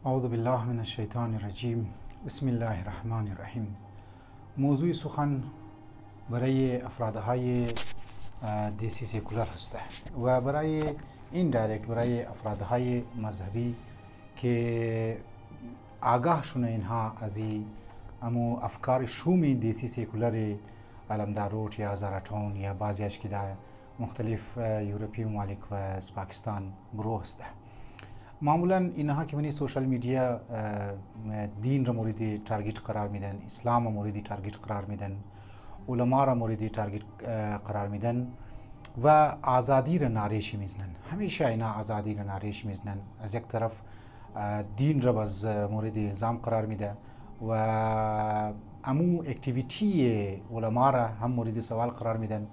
اعوذ بالله من الشیطان الرجیم. بسم الله الرحمن الرحیم. موضوع سخن برای افرادهای دیسی سیکولر هسته و برای این دایرکت برای افرادهای مذهبی که آگاه شونه اینها از امو افکار شومی دیسی سیکولر علمداروت یا زراتون یا بعضیش که در مختلف یورپی ممالک و از پاکستان گروه هسته. معمولا اینها که منی سوشال میدیا دین را مورد تارگت قرار میدن، اسلام را مورد تارگت قرار میدن، علما را مورد تارگت قرار میدن و آزادی را ناریش میزنن. همیشه اینا آزادی را ناریش میزنن. از یک طرف دین را باز مورد الزام قرار میده و امو اکتیویتی علما را هم مورد سوال قرار میدن.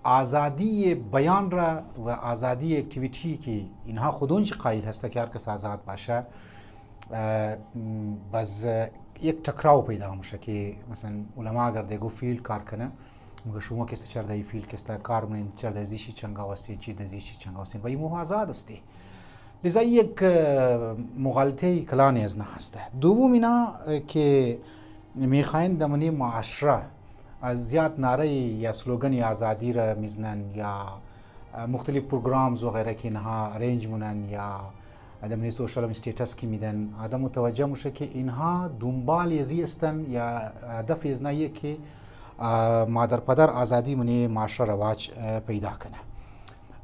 آزادی بیان را و آزادی اکتیویتی که اینها خودونش قایل هسته که هر کس آزاد باشه، باز یک تکرار پیدا میشه که مثلا علما اگر دیگو فیلد کار کنه مگه شما کسی چرده ای فیلد کسی کار منین چرده زیشی چنگا وستی چی دزیشی چنگا وستی و این موها آزاد استی. لذا یک مغالطه کلانی از نه هسته. دوم اینا که میخواین دمانی معاشره از زیاد نعره یا سلوگن آزادی را میزنن یا مختلف پروگرامز و غیره که اینها ارنج مونن یا دمانی سوشال استیتس کی میدن، آدم متوجه میشه که اینها دنبال ازی استن یا هدف از نه که مادر پدر آزادی منی معاشره رواج پیدا کنه.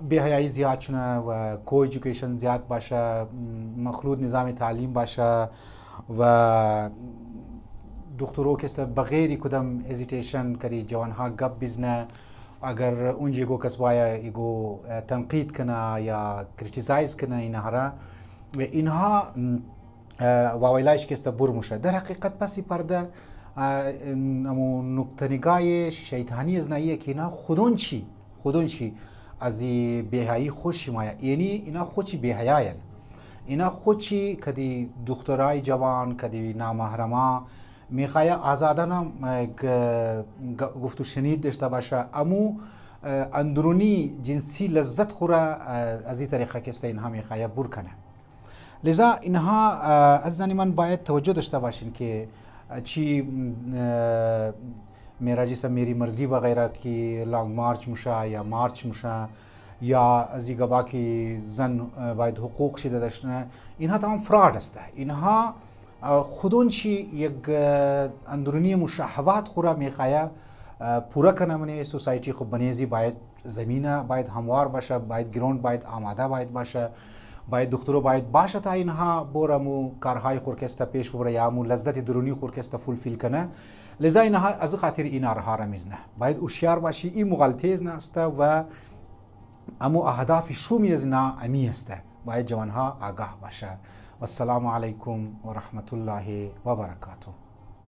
بی‌حیایی زیاد شونه و کو ایژوکیشن زیاد باشه، مخلوط نظام تعلیم باشه و دکترو که بغیر کدام هزیتیشن کدی جوانها گپ بزنه، اگر اونجا ایگو کسبایا ایگو تنقید کنه یا کریتیسایز کنه اینها واویلایش که بر میشه. در حقیقت پسی پرده امو نقطه نگاه شیطانی از نایه که اینا خودون چی از بی‌حیایی خوشی مایا، یعنی اینا خودی بی‌حیاین، اینا خودی کدی دخترای جوان کدی نامحرما میخوای آزادانه گفت و شنید داشته باشه، امو اندرونی جنسی لذت خوره از این طریقه که اینها میخوای بر کنه. لذا اینها از من باید توجه داشته باشین که چی میراجی میری مرزی و غیره که لانگ مارچ میشه یا مارچ میشه یا از این گبا که زن باید حقوق شده داشتنه، اینها تمام فراد است. اینها خودون چی یک اندرونی مشاهوات خورا میخواه پورا کنه. منی سوسایتی خب بنیزی باید زمینه باید هموار باشه، باید گراوند باید آماده باید باشه، باید دکترو باید باشه تا اینها بورمو کارهای خورکسته پیش ببره یا امو لذت درونی خورکسته فولفیل کنه. لذا اینها از خاطر اینا رها میزنه. باید هوشیار باشی، این مغالطه از نسته و امو اهداف شومی از نا امی است. باید جوانها آگاه باشه. والسلام علیکم و رحمت الله و برکاته.